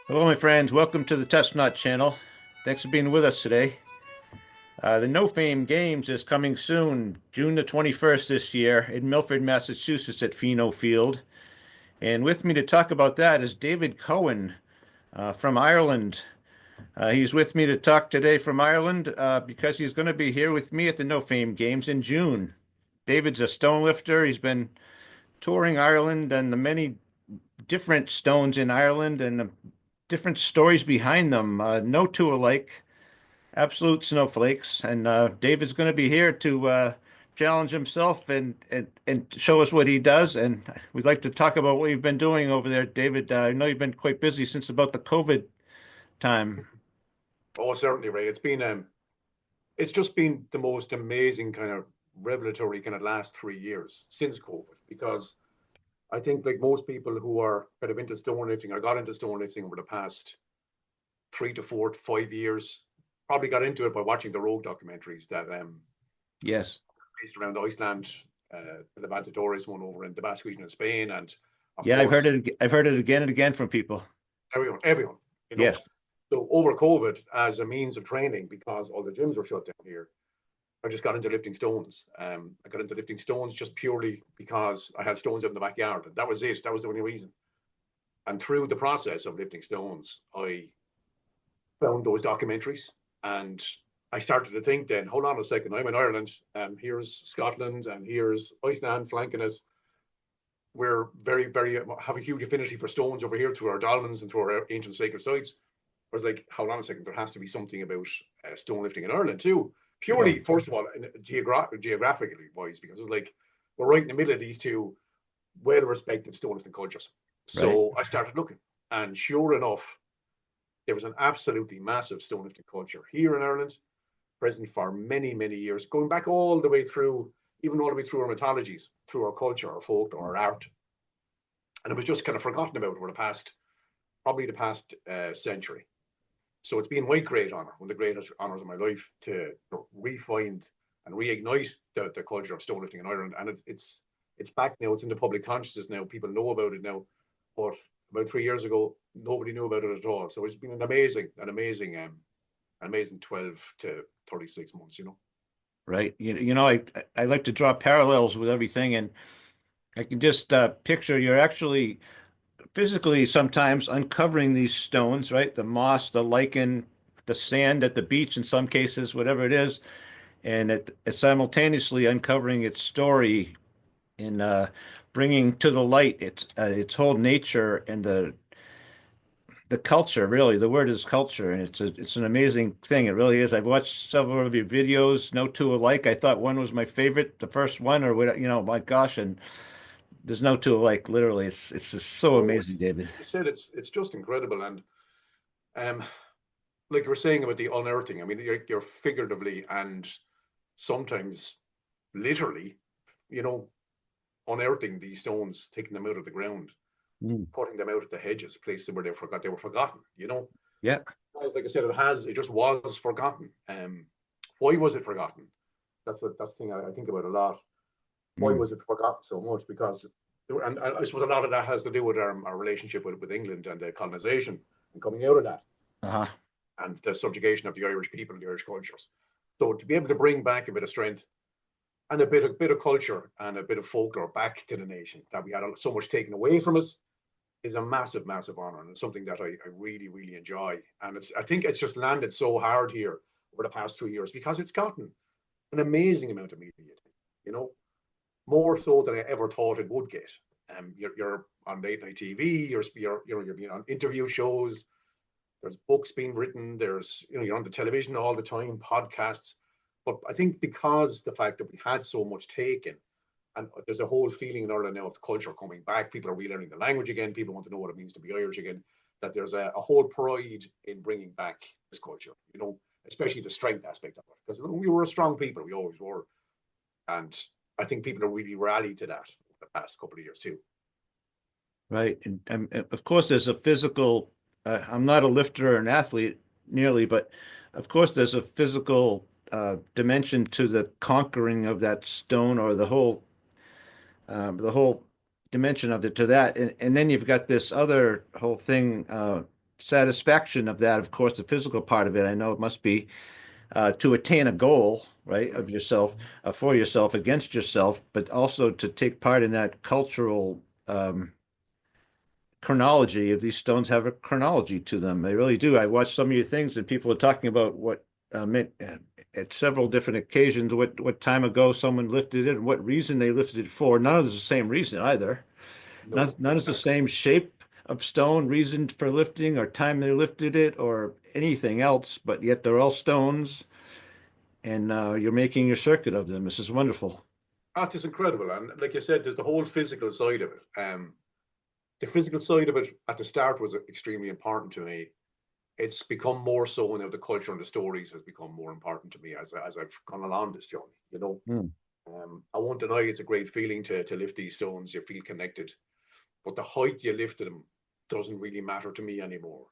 Hello, my friends. Welcome to the Test Knot channel. Thanks for being with us today. The No Fame Games is coming soon, June the 21st this year in Milford, Massachusetts at Pheno Field. And with me to talk about that is David Keohan from Ireland. He's with me to talk today from Ireland because he's going to be here with me at the No Fame Games in June. David's a stone lifter. He's been touring Ireland and the many different stones in Ireland and the different stories behind them. No two alike, absolute snowflakes. And David's going to be here to challenge himself and show us what he does. And we'd like to talk about what you've been doing over there, David. I know you've been quite busy since about the COVID time. Oh, certainly, Ray. It's just been the most amazing kind of revelatory kind of last 3 years since COVID, because I think like most people who are kind of into stone lifting, I got into stone lifting over the past 3 to 4 to 5 years. Probably got into it by watching the Rogue documentaries that Yes. based around Iceland, the Levantadores one over in the Basque region of Spain, and of Yeah, I've heard course it. I've heard it again and again from people. everyone, you know. Yes. So over COVID, as a means of training, because all the gyms were shut down here, I just got into lifting stones. I got into lifting stones just purely because I had stones out in the backyard. That was it. That was the only reason. And through the process of lifting stones, I found those documentaries, and I started to think then, hold on a second, I'm in Ireland, here's Scotland, and here's Iceland flanking us. We're very, have a huge affinity for stones over here through our dolmens and through our ancient sacred sites. I was like, hold on a second, there has to be something about stone lifting in Ireland too. Purely, first of all, geographically wise, because it was like, we're right in the middle of these two well-respected stone lifting cultures. Right. So I started looking, and sure enough, there was an absolutely massive stone lifting culture here in Ireland, present for many years, going back all the way through, even all the way through our mythologies, through our culture, our folklore, our art. And it was just kind of forgotten about over probably the past century. So it's been my great honor, one of the greatest honors of my life, to re-find and reignite the culture of stone lifting in Ireland. And it's back now. It's in the public consciousness now. People know about it now. But about 3 years ago, nobody knew about it at all. So it's been an amazing 12 to 36 months, you know. Right. I like to draw parallels with everything, and I can just picture you're actually physically sometimes uncovering these stones, right? The moss, the lichen, the sand at the beach in some cases, whatever it is, and it's simultaneously uncovering its story and bringing to the light its whole nature and the culture. Really, the word is culture, and it's an amazing thing. It really is. I've watched several of your videos, no two alike. I thought one was my favorite, the first one, or what, my gosh, and there's no two alike. Literally, it's just so Oh, amazing, David. like you said, it's just incredible. And um, like you were saying about the unearthing, I mean, you're figuratively and sometimes literally, you know, unearthing these stones, taking them out of the ground, Mm. putting them out at the hedges, places where they were forgotten, you know. Yeah. As like I said, it just was forgotten. Why was it forgotten? That's the thing I think about a lot. Why Mm. was it forgotten so much? Because and I suppose a lot of that has to do with our relationship with England and the colonization and coming out of that, Uh-huh. and the subjugation of the Irish people and the Irish cultures. So to be able to bring back a bit of strength and a bit of culture and a bit of folklore back to the nation that we had so much taken away from us is a massive honor, and it's something that I really enjoy. And I think it's just landed so hard here over the past 2 years because it's gotten an amazing amount of media, you know, more so than I ever thought it would get. You're on late night TV, you're being on interview shows, there's books being written, you're on the television all the time, podcasts. But I think because the fact that we had so much taken, and there's a whole feeling in Ireland now of culture coming back, people are relearning the language again, people want to know what it means to be Irish again, that there's a whole pride in bringing back this culture, you know, especially the strength aspect of it. Because we were a strong people, we always were. And I think people have really rallied to that the past couple of years too. right. And of course, there's a physical. I'm not a lifter or an athlete nearly, but of course, there's a physical dimension to the conquering of that stone or the whole dimension of it to that. And then you've got this other whole thing, satisfaction of that. Of course, the physical part of it. I know it must be to attain a goal, right, of yourself, for yourself, against yourself, but also to take part in that cultural chronology of these stones have a chronology to them. They really do. I watched some of your things and people are talking about what meant at several different occasions, what time ago someone lifted it and what reason they lifted it for. None of it's the same reason either. No, None is the exactly. same shape of stone, reason for lifting, or time they lifted it, or anything else, but yet they're all stones and you're making your circuit of them. This is wonderful. That is incredible. And like you said, there's the whole physical side of it. The physical side of it at the start was extremely important to me. It's become more so now. The culture and the stories has become more important to me as I've gone along this journey. Hmm. I won't deny it's a great feeling to lift these stones. You feel connected, but the height you lifted them doesn't really matter to me anymore.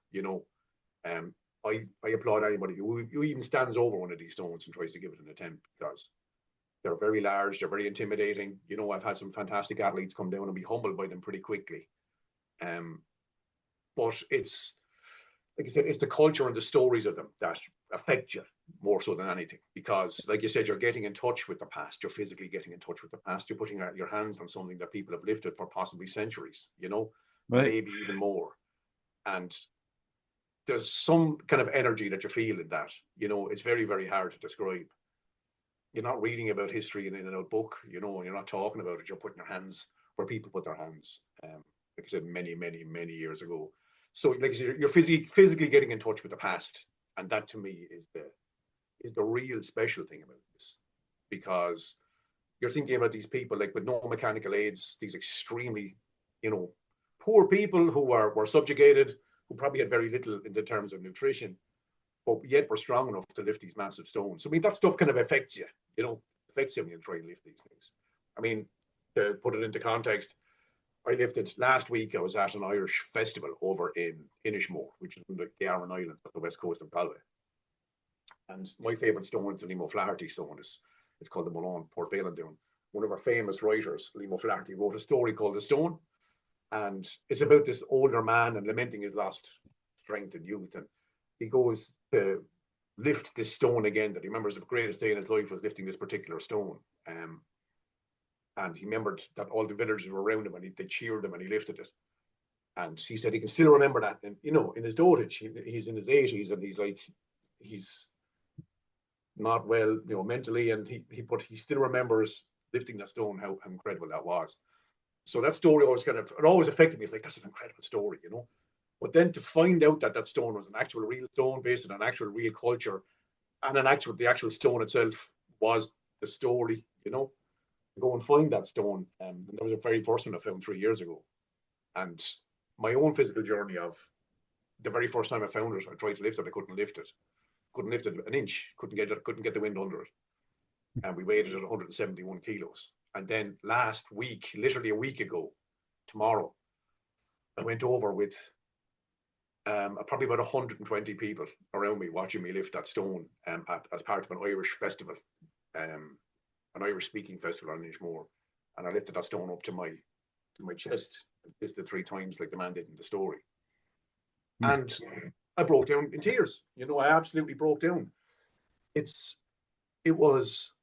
Um, I applaud anybody who even stands over one of these stones and tries to give it an attempt because they're very large, they're very intimidating. I've had some fantastic athletes come down and be humbled by them pretty quickly. Um, but it's like I said, it's the culture and the stories of them that affect you more so than anything. Because, like you said, you're getting in touch with the past. You're physically getting in touch with the past. You're putting your hands on something that people have lifted for possibly centuries. Right. Maybe even more. And there's some kind of energy that you feel in that. It's very, very hard to describe. You're not reading about history in a book, and you're not talking about it. You're putting your hands where people put their hands. Like I said, many, many, many years ago. So, like I said, you're physically getting in touch with the past, and that to me is the real special thing about this, because you're thinking about these people like with no mechanical aids, these extremely, you know, poor people who were subjugated, who probably had very little in the terms of nutrition, but yet were strong enough to lift these massive stones. So, I mean, that stuff kind of affects you, affects you when you try and lift these things. I mean, to put it into context, I lifted last week. I was at an Irish festival over in Inishmore, which is in the Aran Islands off the west coast of Galway. And my favourite stone is the Liam O'Flaherty stone. It's called the Malone Port Valen Down. One of our famous writers, Liam O'Flaherty, wrote a story called The Stone. And it's about this older man and lamenting his lost strength and youth. And he goes to lift this stone again that he remembers the greatest day in his life was lifting this particular stone. And he remembered that all the villagers were around him and they cheered him and he lifted it. And he said he can still remember that. And, in his dotage, he's in his 80s and he's not well, mentally. And but he still remembers lifting that stone, how incredible that was. So that story it always affected me. It's like, that's an incredible story. But then to find out that that stone was an actual real stone based on an actual real culture and the actual stone itself was the story. Go and find that stone. And that was the very first one I found 3 years ago. And my own physical journey of the very first time I found it, I tried to lift it, I couldn't lift it. Couldn't lift it an inch, couldn't get the wind under it. And we weighed it at 171 kilos. And then last week, literally a week ago, tomorrow, I went over with probably about 120 people around me watching me lift that stone as part of an Irish festival, an Irish speaking festival on Inishmore. And I lifted that stone up to my chest, kissed it 3 times like the man did in the story. Hmm. And I broke down in tears. I absolutely broke down. It's it was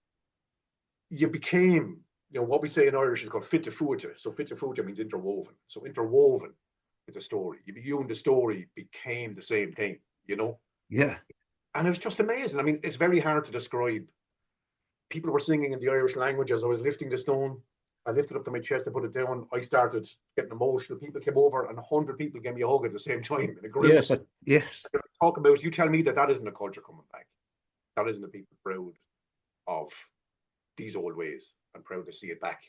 you became, what we say in Irish is called fit to futa. So fit to futa means interwoven. So interwoven with the story. You and the story became the same thing. Yeah. And it was just amazing. I mean, it's very hard to describe. People were singing in the Irish language as I was lifting the stone. I lifted up to my chest, I put it down. I started getting emotional. People came over, and 100 people gave me a hug at the same time in a group. Yes. Yes. Talk about, you tell me that isn't a culture coming back. That isn't a people proud of these old ways and proud to see it back.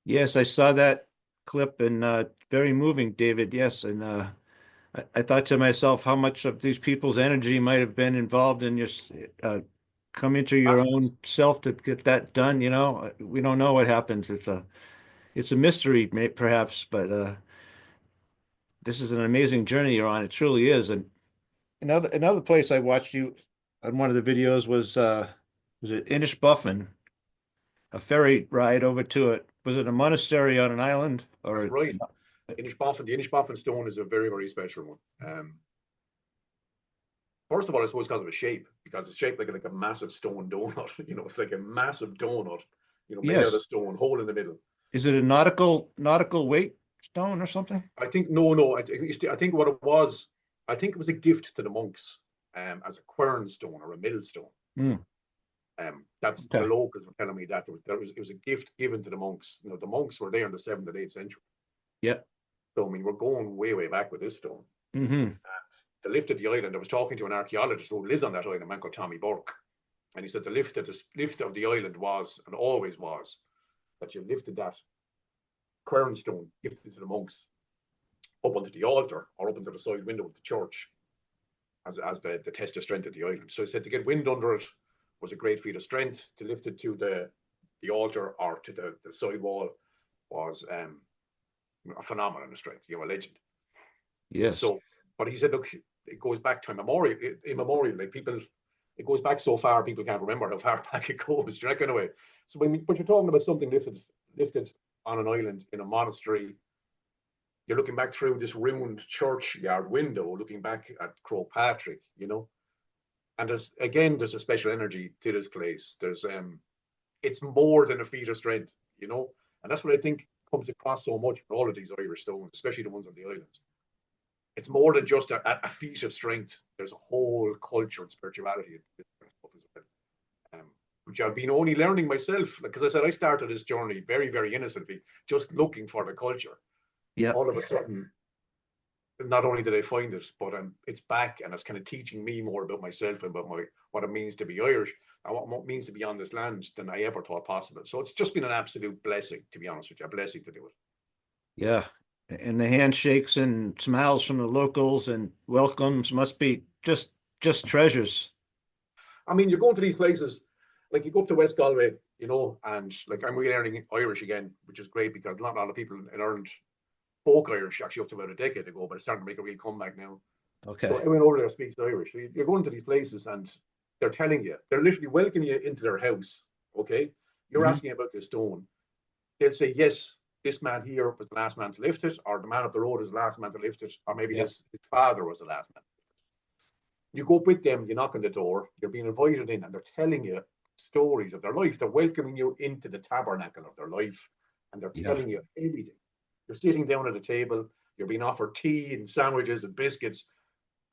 Yes. I saw that clip and very moving, David. Yes. And I thought to myself how much of these people's energy might have been involved in your come into your Massive. own self to get that done. We don't know what happens. it's a mystery, perhaps, but this is an amazing journey you're on. It truly is. And another place I watched you on one of the videos was it Inishbofin, a ferry ride over to it. Was it a monastery on an island That's or? right. The Inishbofin stone is a very, very special one. First of all, I suppose because of its shape, because it's shaped like a massive stone donut. It's like a massive donut, made out of Yes. stone, hole in the middle. Is it a nautical weight stone or something? I think no. I think what it was, I think it was a gift to the monks, as a quern stone or a millstone. Hmm. That's the Okay. locals were telling me that it was a gift given to the monks. The monks were there in the seventh and eighth century. Yeah. So I mean, we're going way, way back with this stone. Hmm. The lift of the island. I was talking to an archaeologist who lives on that island, a man called Tommy Burke, and he said the lift of the island was and always was that you lifted that quern stone gifted to the monks up onto the altar or up into the side window of the church as the test of strength of the island. So he said to get wind under it was a great feat of strength. To lift it to the altar or to the side wall was a phenomenon of strength, a legend. Yes. So, but he said, look, it goes back to immemorial. Like people, it goes back so far, people can't remember how far back it goes. That kind of way. So, but you're talking about something lifted on an island in a monastery. You're looking back through this ruined churchyard window, looking back at Croagh Patrick, and there's a special energy to this place. It's more than a feat of strength, and that's what I think comes across so much with all of these Irish stones, especially the ones on the islands. It's more than just a feat of strength. There's a whole culture and spirituality which I've been only learning myself. Like, because I said, I started this journey very, very innocently, just looking for the culture. Yeah. All of a sudden, not only did I find it, but it's back and it's kind of teaching me more about myself and about what it means to be Irish and what it means to be on this land than I ever thought possible. So it's just been an absolute blessing, to be honest with you, a blessing to do it. Yeah. And the handshakes and smiles from the locals and welcomes must be just treasures. I mean, you're going to these places, like you go up to West Galway, and like I'm really learning Irish again, which is great because not a lot of people in Ireland spoke Irish actually up to about a decade ago, but it's starting to make a real comeback now. So Okay. everyone over there speaks Irish. So you're going to these places and they're literally welcoming you into their house. Okay. You're Hmm. asking about this stone. They'll say, yes, this man here was the last man to lift it, or the man up the road is the last man to lift it, or maybe Yeah. his father was the last man. You go up with them, you knock on the door, you're being invited in, and they're telling you stories of their life. They're welcoming you into the tabernacle of their life, and they're Yeah. telling you everything. You're sitting down at a table, you're being offered tea and sandwiches and biscuits,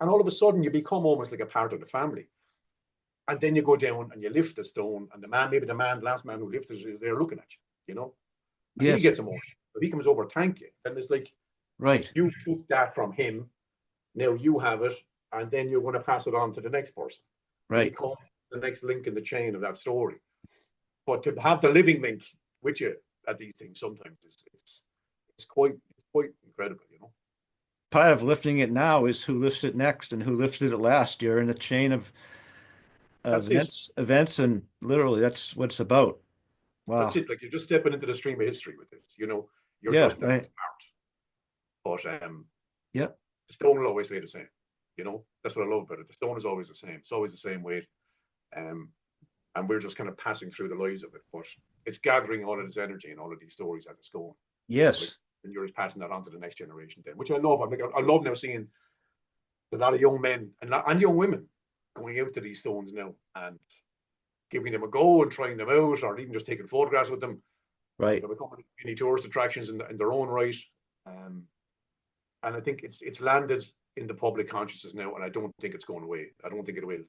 and all of a sudden you become almost like a part of the family. And then you go down and you lift the stone, and the last man who lifted it is there looking at you, and he Yes. gets emotional. So he comes over, thank you. And it's like Right. you took that from him, now you have it, and then you're going to pass it on to the next person. You Right. become the next link in the chain of that story. But to have the living link with you at these things sometimes it's quite incredible. Part of lifting it now is who lifts it next and who lifted it last. You're in a chain of That's it. events, and literally that's what it's about. That's Wow. it. Like you're just stepping into the stream of history with this. You're Yeah. just the Right. next part. But Yep. the stone will always stay the same. That's what I love about it. The stone is always the same. It's always the same weight. Um, and we're just kind of passing through the lives of it. But it's gathering all of this energy and all of these stories as it's going. Like, Yes. and you're just passing that on to the next generation then, which I love. I love now seeing a lot of young men and young women going out to these stones now and giving them a go and trying them out, or even just taking photographs with them. Right. They're becoming mini tourist attractions in their own right. Um, and I think it's landed in the public consciousness now, and I don't think it's going away. I don't think it will.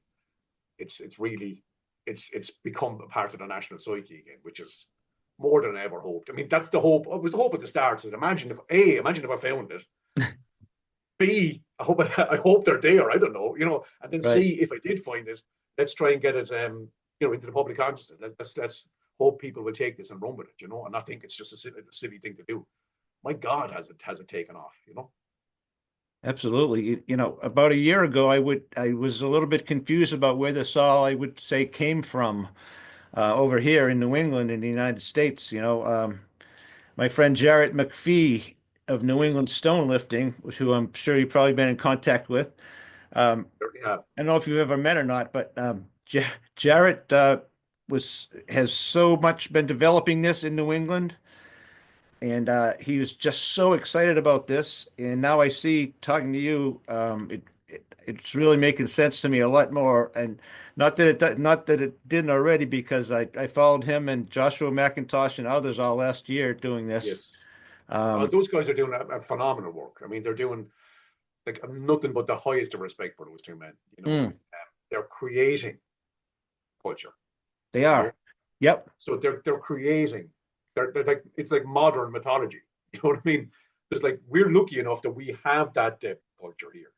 It's really it's become a part of the national psyche again, which is more than I ever hoped. I mean, that's the hope. It was the hope at the start. So imagine if I found it. B, I hope they're there. I don't know. And then Right. C, if I did find it, let's try and get it into the public consciousness. Let's hope people will take this and run with it, and not think it's just a silly thing to do. My God, has it taken off? Absolutely. About a year ago, I was a little bit confused about where this all I would say came from over here in New England in the United States. my friend Jarrett McPhee of New Yes, England Stone Lifting, who I'm sure you've probably been in contact with. Um, certainly have. I don't know if you've ever met or not, but Jarrett was has so much been developing this in New England, and he was just so excited about this. And now I see talking to you, it's really making sense to me a lot more. And not that it didn't already, because I followed him and Joshua McIntosh and others all last year doing this. Yes. Um, Those guys are doing a phenomenal work. I mean, they're doing like nothing but the highest of respect for those two men. mm, They're creating culture. they You know, are. Yep. so they're creating. They're like it's like modern mythology. You know what I mean? There's like we're lucky enough that we have that culture here.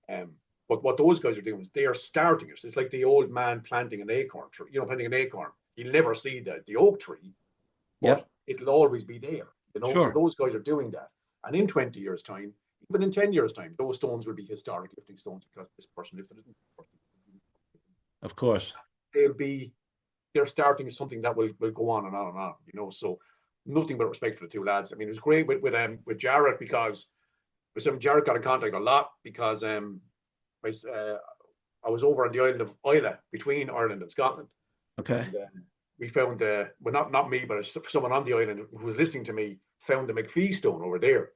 Um, but what those guys are doing is they are starting it. It's like the old man planting an acorn tree. Planting an acorn. You'll never see the oak tree, but Yep. it'll always be there. So Sure. those guys are doing that. And in 20 years' time, even in 10 years' time, those stones will be historic lifting stones because this person lifted it. Of course. They'll be they're starting something that will go on and on and on. So nothing but respect for the two lads. I mean, it was great with Jarrett because Jarrett got in contact a lot because I, uh, I was over on the island of Islay between Ireland and Scotland, Okay. and we found well, not me, but someone on the island who was listening to me found the McPhee stone over there.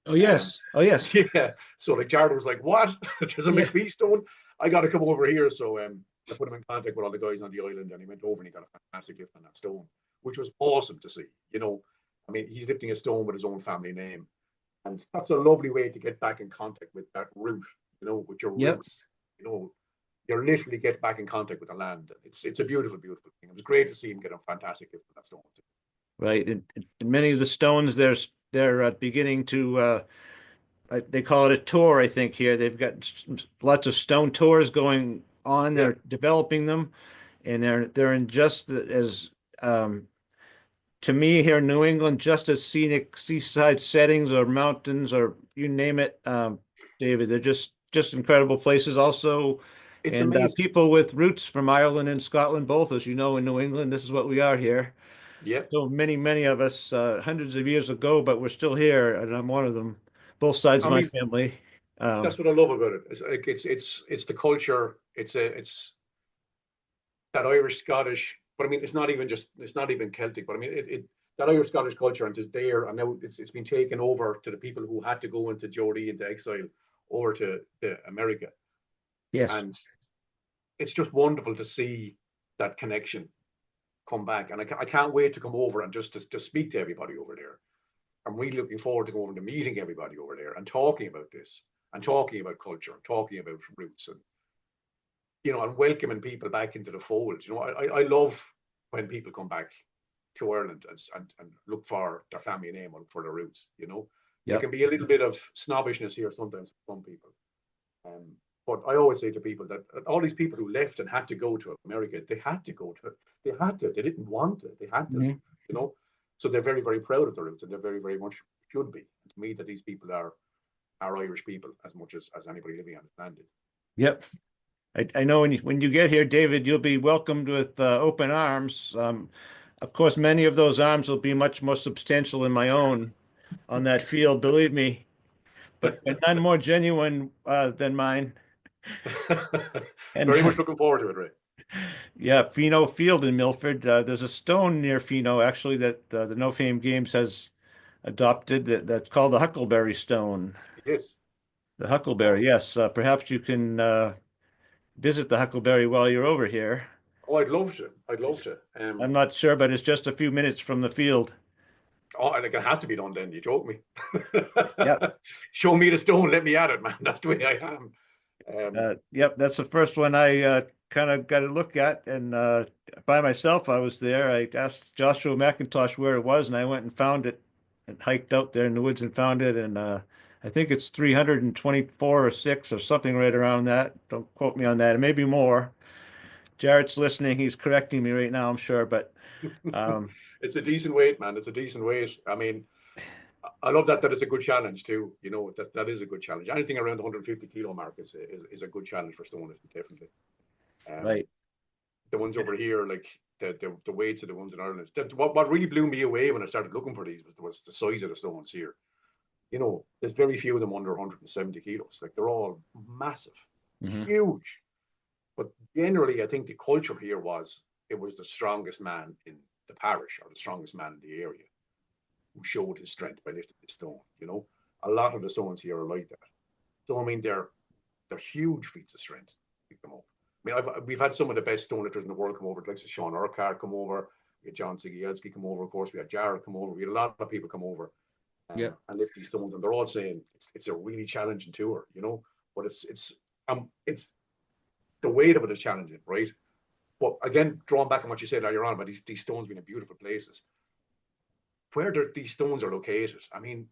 Oh Um, yes. Oh yes. yeah, so like Jared was like, "What? There's a Yeah. McPhee stone? I got to come over here." So I put him in contact with all the guys on the island, and he went over and he got a fantastic lift on that stone, which was awesome to see. I mean, he's lifting a stone with his own family name, and that's a lovely way to get back in contact with that root. With your Yep. roots. You know, you literally get back in contact with the land. It's a beautiful, beautiful thing. It was great to see him get a fantastic lift on that stone. Right. And many of the stones, they're beginning to they call it a tour, I think here. They've got lots of stone tours going on. Yeah, They're developing them, and they're in just as um, to me here in New England, just as scenic seaside settings or mountains or you name it, David. They're just incredible places also. it's And amazing. people with roots from Ireland and Scotland, both, as you know, in New England, this is what we are here. Yeah, So many of us, hundreds of years ago, but we're still here, and I'm one of them. Both sides I of my mean, family. that's what I love about it. It's the culture. It's that Irish Scottish, but I mean it's not even Celtic, but I mean that Irish Scottish culture and is there, and now it's been taken over to the people who had to go into Jodie into exile over to America, Yes. and it's just wonderful to see that connection come back, and I can't wait to come over and just to speak to everybody over there. I'm really looking forward to going over to meeting everybody over there and talking about this and talking about culture and talking about roots and welcoming people back into the fold. I love when people come back to Ireland and look for their family name or for their roots. There Yep. can be a little bit of snobbishness here sometimes for some people. Um, but I always say to people that all these people who left and had to go to America, they had to go to it. They had to. They didn't want it. They had to. Mhm. You know. So they're very, very proud of their roots, and they're very, very much should be. And to me, that these people are Irish people as much as anybody living on this land is. Yep. I know when you get here, David, you'll be welcomed with open arms. Of course, many of those arms will be much more substantial than my own on that field, believe me, but none more genuine than mine. And Very much looking forward to it, Ray. yeah, Fino Field in Milford. There's a stone near Fino, actually, that the No Fame Games has adopted that's called the Huckleberry Stone. Yes, The Huckleberry, awesome. yes. Perhaps you can visit the Huckleberry while you're over here. Oh, I'd love to. I'd love It's, to. I'm not sure, but it's just a few minutes from the field. Oh, like it has to be done. Then you joke me. Yep. Show me the stone. Let me at it, man. That's the way I am. Yep, that's the first one I kind of got a look at, and by myself I was there. I asked Joshua McIntosh where it was, and I went and found it, and hiked out there in the woods and found it, and I think it's 324 or six or something right around that. Don't quote me on that. It may be more. Jarrett's listening. He's correcting me right now, I'm sure, but um, It's a decent weight, man. It's a decent weight. I mean, I love that it's a good challenge too. That is a good challenge. Anything around the 150 kilo mark is a good challenge for stoners, definitely. Um, right. the ones over here, like the weights of the ones in Ireland. What really blew me away when I started looking for these was the size of the stones here. You know, there's very few of them under 170 kilos. Like they're all massive, Hmm. huge. But generally, I think the culture here was it was the strongest man in the parish or the strongest man in the area who showed his strength by lifting the stone. You know, a lot of the stones here are like that. So I mean, they're huge feats of strength. Pick them up. I mean, we've had some of the best stone lifters in the world come over. Like Sean Urquhart come over. We had John Sigielski come over. Of course, we had Jared come over. We had a lot of people come over Yeah. and lift these stones, and they're all saying it's a really challenging tour, you know. But it's the weight of it is challenging, right? But again, drawing back on what you said earlier on about these stones being in beautiful places, where these stones are located. I mean,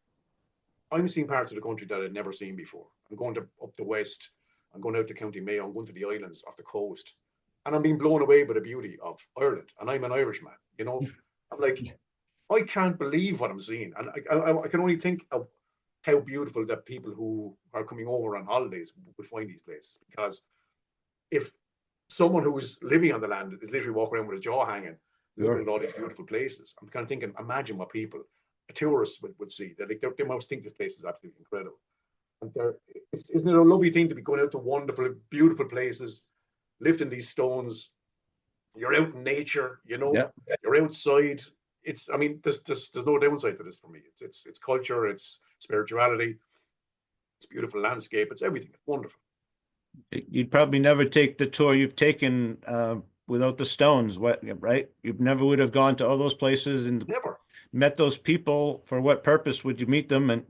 I'm seeing parts of the country that I'd never seen before. I'm going to up the west. I'm going out to County Mayo. I'm going to the islands off the coast, and I'm being blown away by the beauty of Ireland. And I'm an Irishman, you know. I'm like, I can't believe what I'm seeing, and I can only think of how beautiful that people who are coming over on holidays would find these places. Because if someone who is living on the land is literally walking around with a jaw hanging, looking Sure. at all these beautiful places, I'm kind of thinking, imagine what people, a tourist would see. That they must think this place is absolutely incredible. And isn't it a lovely thing to be going out to wonderful, beautiful places, lifting these stones? You're out in nature, you know, Yeah. you're outside. I mean, there's no downside to this for me. It's culture, it's spirituality, it's beautiful landscape, it's everything. It's wonderful. You'd probably never take the tour you've taken without the stones, what, right? You never would have gone to all those places and Never. met those people. For what purpose would you meet them? And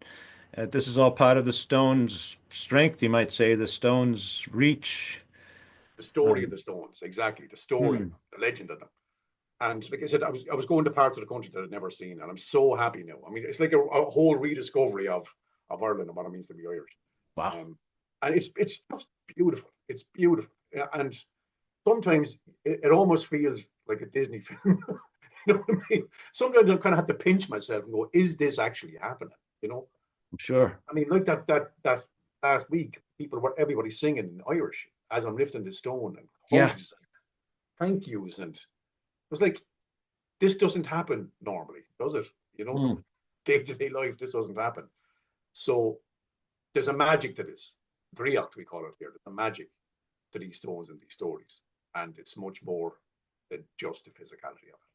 this is all part of the stones' strength, you might say, the stones' reach. The story of Um, the stones, exactly. The story of hmm. them, the legend of them. And like I said, I was going to parts of the country that I'd never seen, and I'm so happy now. I mean, it's like a whole rediscovery of Ireland and what it means to be Irish. Wow. Um, and it's just beautiful. It's beautiful, and sometimes it almost feels like a Disney film. You know what I mean? Sometimes I kind of have to pinch myself and go, "Is this actually happening?" You know? Sure. I mean, like that last week, everybody singing in Irish as I'm lifting the stone and Yeah. hugs, and thank yous, and it was like this doesn't happen normally, does it? You know, Hmm. day to day life, this doesn't happen. So there's a magic to this. Driocht, we call it here. There's a magic to these stones and these stories, and it's much more than just the physicality of it.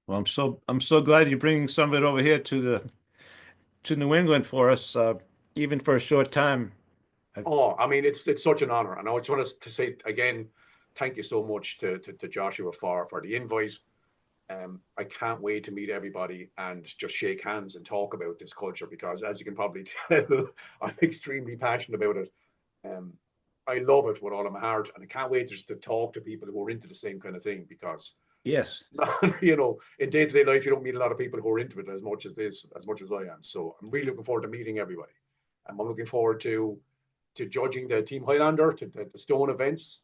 Well, I'm so glad you're bringing some of it over here to New England for us, even for a short time. I, Oh, I mean, it's such an honor, and I just want to say again, thank you so much to Joshua for the invite. I can't wait to meet everybody and just shake hands and talk about this culture because, as you can probably tell, I'm extremely passionate about it. Um, I love it with all of my heart, and I can't wait just to talk to people who are into the same kind of thing because, yes. you know, in day to day life, you don't meet a lot of people who are into it as much as as much as I am. So I'm really looking forward to meeting everybody, and I'm looking forward to judging the Team Highlander, to the stone events.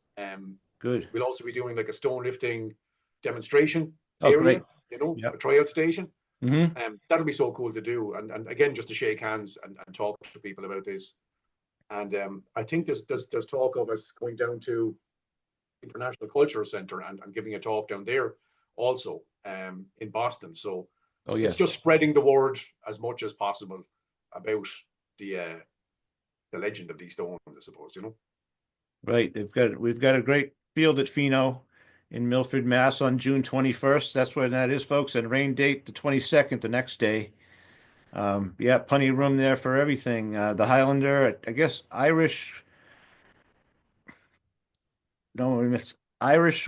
Good. We'll also be doing like a stone lifting demonstration Oh, area, great. you know, a Yep. tryout station. Hmm. That'll be so cool to do. And again, just to shake hands and talk to people about this. And I think there's talk of us going down to International Cultural Center and giving a talk down there also in Boston. So Oh, it's yes. just spreading the word as much as possible about the uh, the legend of these stones, I suppose, you know. Right. We've got a great field at Pheno in Milford, Mass on June 21st. That's when that is, folks. And rain date the 22nd, the next day. Yeah, plenty of room there for everything. The Highlander, I guess Irish, no, we missed Irish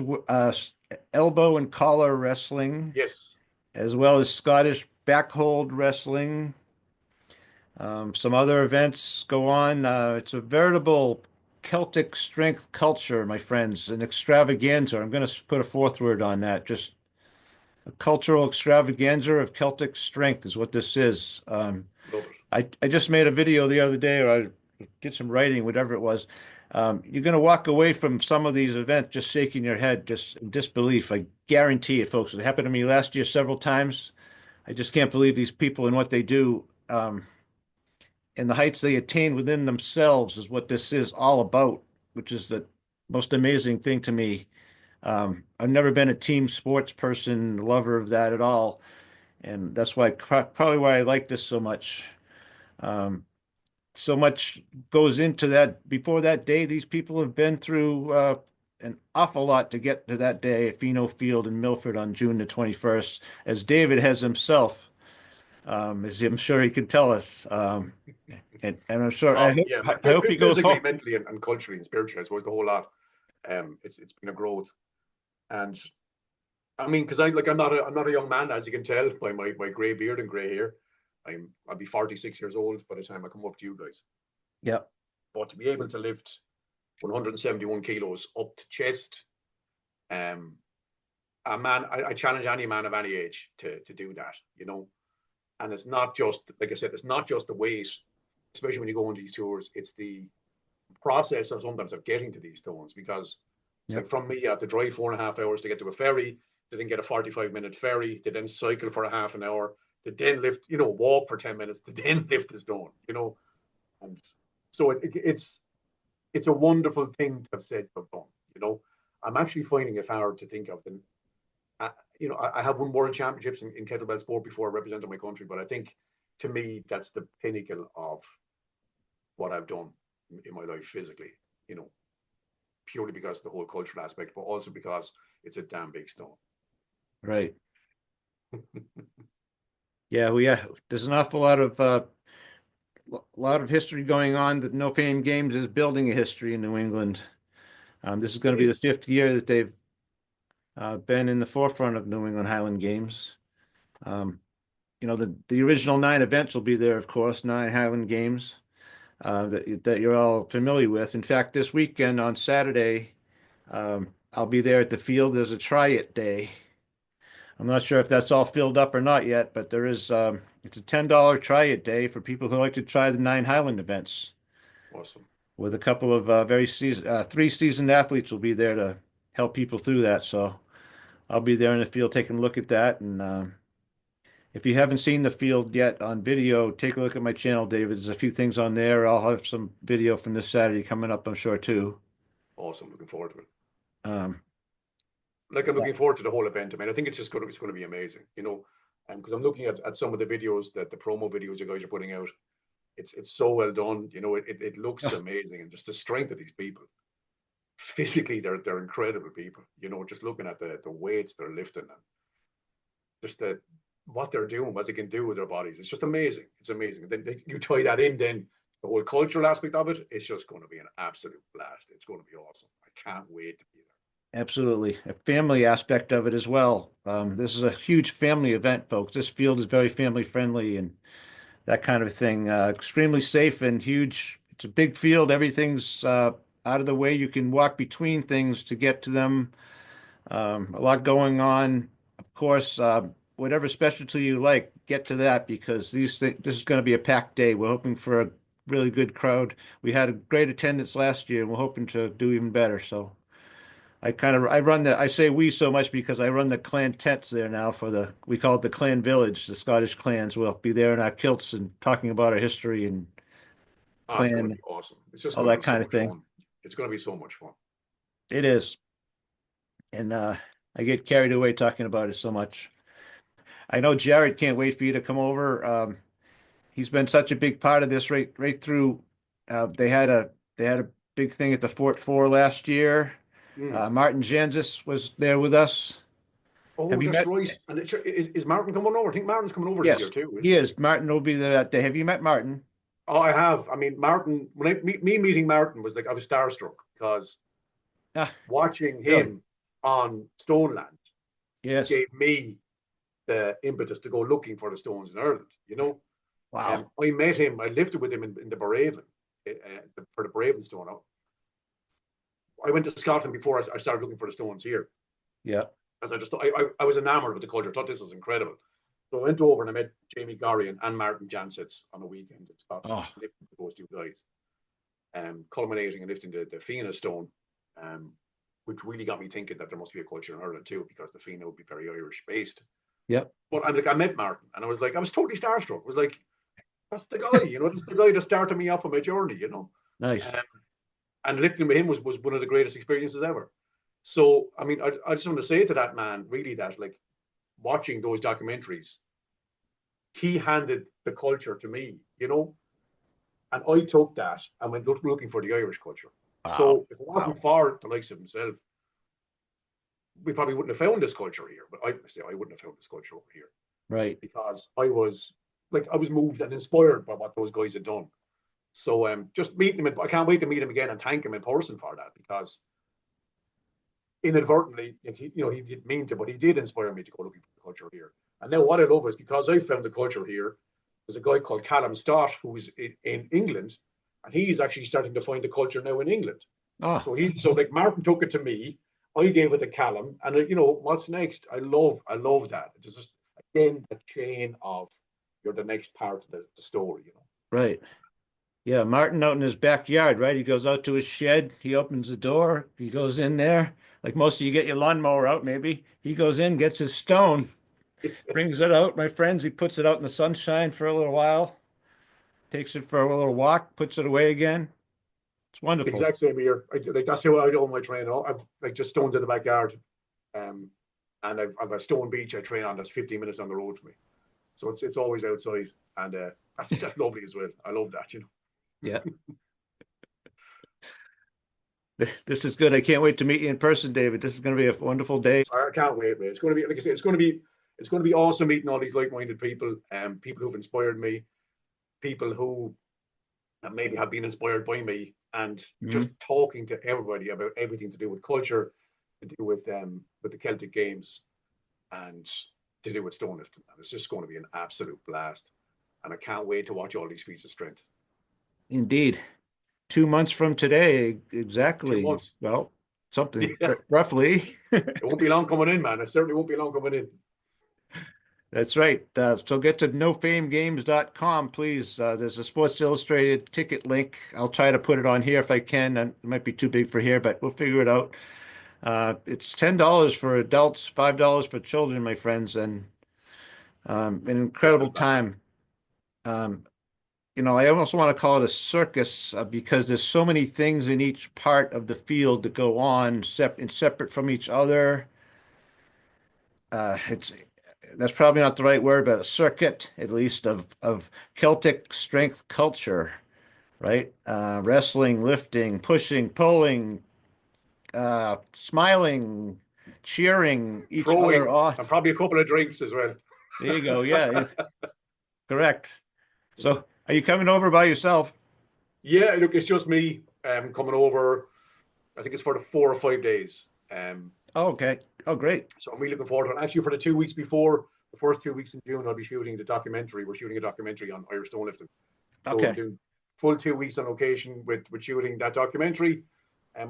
elbow and collar wrestling, Yes, as well as Scottish backhold wrestling. Some other events go on. It's a veritable Celtic strength culture, my friends, an extravaganza. I'm going to put a fourth word on that. Just a cultural extravaganza of Celtic strength is what this is. love it. I just made a video the other day, or I did some writing, whatever it was. You're going to walk away from some of these events just shaking your head, just in disbelief. I guarantee it, folks. It happened to me last year several times. I just can't believe these people and what they do. And the heights they attain within themselves is what this is all about, which is the most amazing thing to me. I've never been a team sports person, lover of that at all, and that's why probably why I like this so much. Um, so much goes into that. Before that day, these people have been through an awful lot to get to that day at Pheno Field in Milford on June the 21st, as David has himself, as I'm sure he can tell us. And I'm sure Yeah, I hope he goes physically, home. mentally, and culturally and spiritually, I suppose the whole lot. It's been a growth, and I mean, because I'm not a young man, as you can tell by my grey beard and grey hair. I'll be 46 years old by the time I come up to you guys. Yeah, But to be able to lift 171 kilos up to chest, um, a man, I challenge any man of any age to do that, you know. And it's not just, like I said, it's not just the weight, especially when you go on these tours. It's the process of sometimes of getting to these stones because, like yep, from me, I have to drive 4.5 hours to get to a ferry, to then get a 45-minute ferry, to then cycle for a half an hour, to then lift, walk for 10 minutes, to then lift the stone. And so it's a wonderful thing to have said to have done. You know, I'm actually finding it hard to think of. And I have won world championships in kettlebell sport before I represented my country, but I think to me that's the pinnacle of what I've done in my life physically. You know, purely because of the whole cultural aspect, but also because it's a damn big stone. right. Yeah, there's an awful lot of history going on. That No Fame Games is building a history in New England. This is going It to be the is fifth year that they've been in the forefront of New England Highland Games. Um, the original nine events will be there, of course, nine Highland Games that you're all familiar with. In fact, this weekend on Saturday, I'll be there at the field. There's a try it day. I'm not sure if that's all filled up or not yet, but there is. It's a $10 try it day for people who like to try the nine Highland events. awesome. With a couple of three seasoned athletes will be there to help people through that. So I'll be there in the field taking a look at that. And if you haven't seen the field yet on video, take a look at my channel, David. There's a few things on there. I'll have some video from this Saturday coming up, I'm sure, too. Awesome. Looking forward to it. Um, Like I'm yeah, looking forward to the whole event. I mean, I think it's going to be amazing. And because I'm looking at some of the videos that the promo videos you guys are putting out, it's so well done. It looks amazing, and just the strength of these people. Physically, they're incredible people. Just looking at the weights they're lifting and just what they're doing, what they can do with their bodies. It's just amazing. It's amazing. And then you tie that in, then the whole cultural aspect of it, it's just going to be an absolute blast. It's going to be awesome. I can't wait to be absolutely. A family aspect of it as well. This is a huge family event, folks. This field is very family friendly and that kind of thing. Extremely safe and huge. It's a big field. Everything's out of the way. You can walk between things to get to them. A lot going on. Of course, whatever specialty you like, get to that because this is going to be a packed day. We're hoping for a really good crowd. We had a great attendance last year, and we're hoping to do even better. So I run I say we so much because I run the clan tents there now we call it the clan village. The Scottish clans will be there in our kilts and talking about our history and it's going to clan, be awesome. It's just all going to that be so kind of much thing. fun. It's going to be so much fun. It is. And I get carried away talking about it so much. I know Jared can't wait for you to come over. He's been such a big part of this right through. They had a big thing at the Fort Four last year. Mm. Martin Jansis was there with us. Have Oh, you that's met? right. And is Martin coming over? I think Martin's coming over this year Yes, too, he isn't he? is. Martin will be there that day. Have you met Martin? Oh, I have. I mean, Martin, when me meeting Martin was like, I was starstruck because Ah, watching really? him on Stoneland Yes. gave me the impetus to go looking for the stones in Ireland. Wow. I met him, I lived with him in the Beraven for the Beraven stone. I went to Scotland before I started looking for the stones here. Yeah. As I was enamored with the culture. I thought this was incredible. So I went over and I met Jamie Gorian and Martin Jansets on a weekend in Scotland, Oh, lifting those two guys, culminating and lifting the Fina stone, which really got me thinking that there must be a culture in Ireland too, because the Fina would be very Irish based. yep. But I met Martin and I was like, I was totally starstruck. I was like, that's the guy, that's the guy that started me off on my journey. Nice. Um, and lifting with him was one of the greatest experiences ever. So, I mean, I just want to say to that man, really, that like watching those documentaries, he handed the culture to me, and I took that and went looking for the Irish culture. Wow. So, if it Wow. wasn't for the likes of himself, we probably wouldn't have found this culture here. But I say I wouldn't have found this culture over here Right. because I was moved and inspired by what those guys had done. So, just meeting him, I can't wait to meet him again and thank him in person for that because inadvertently, he didn't mean to, but he did inspire me to go looking for the culture here. And now what I love is because I found the culture here. There's a guy called Callum Stott who's in England, and he's actually starting to find the culture now in England. Oh, So like Martin took it to me, I gave it to Callum, and what's next? I love that. It's just again the chain of you're the next part of the story. right. Yeah, Martin out in his backyard, right? He goes out to his shed, he opens the door, he goes in there. Like most of you get your lawnmower out, maybe. He goes in, gets his stone, brings it out, my friends. He puts it out in the sunshine for a little while, takes it for a little walk, puts it away again. It's wonderful. Exact same here. Like that's how I do my training. I've like just stones in the backyard, um, and I've a stone beach I train on that's 15 minutes on the road for me. So it's always outside, and that's lovely as well. I love that. Yeah. This is good. I can't wait to meet you in person, David. This is going to be a wonderful day. I can't wait, mate. It's going to be like I say, it's going to be awesome meeting all these like-minded people, people who've inspired me, people who maybe have been inspired by me, and just Mhm. talking to everybody about everything to do with culture, to do with the Celtic games, and to do with stonelifting. And it's just going to be an absolute blast. And I can't wait to watch all these feats of strength. Indeed. 2 months from today, Two exactly. months. Well, something Yeah. roughly. It won't be long coming in, man. It certainly won't be long coming in. That's right. So get to nofamegames.com, please. There's a Sports Illustrated ticket link. I'll try to put it on here if I can. It might be too big for here, but we'll figure it out. It's $10 for adults, $5 for children, my friends, and an incredible Absolute blast. time. Um, I almost want to call it a circus because there's so many things in each part of the field that go on separate from each other. It's That's probably not the right word, but a circuit, at least, of Celtic strength culture, right? Wrestling, lifting, pushing, pulling, smiling, cheering each other Throwing and off. probably a couple of drinks as well. There you go. Yeah, correct. So, are you coming over by yourself? Yeah, look, it's just me coming over. I think it's for the 4 or 5 days. Oh, okay. Oh, great. So I'm really looking forward to it. Actually, for the 2 weeks before, the first 2 weeks in June, I'll be shooting the documentary. We're shooting a documentary on Irish stonelifting. So we'll Okay. do full 2 weeks on location with shooting that documentary,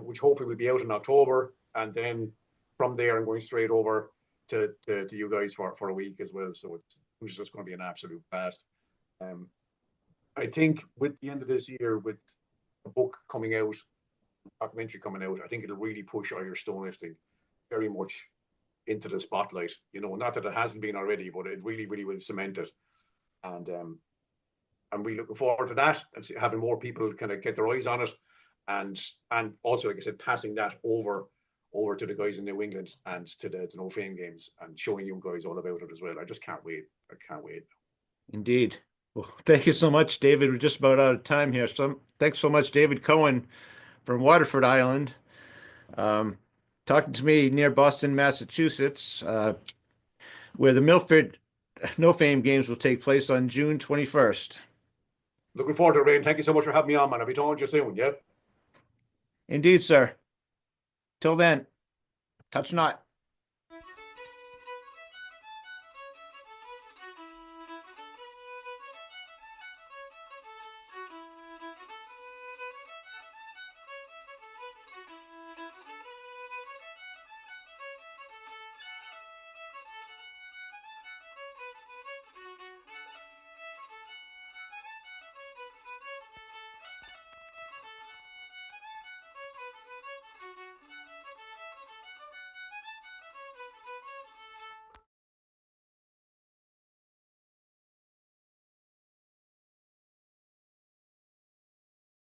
which hopefully will be out in October. And then from there, I'm going straight over to you guys for a week as well. So it's just going to be an absolute blast. Um, I think with the end of this year, with the book coming out, documentary coming out, I think it'll really push Irish stonelifting very much into the spotlight. Not that it hasn't been already, but it really, really will cement it. And I'm really looking forward to that and having more people kind of get their eyes on it, and also, like I said, passing that over to the guys in New England and to the No Fame games and showing you guys all about it as well. I just can't wait. I can't wait. Indeed. Well, thank you so much, David. We're just about out of time here. So thanks so much, David Cohen from Waterford Island, um, talking to me near Boston, Massachusetts, where the Milford No Fame Games will take place on June 21st. Looking forward to it, Rain. Thank you so much for having me on, man. I'll be talking to you soon. Yeah. Indeed, sir. Till then, touch not.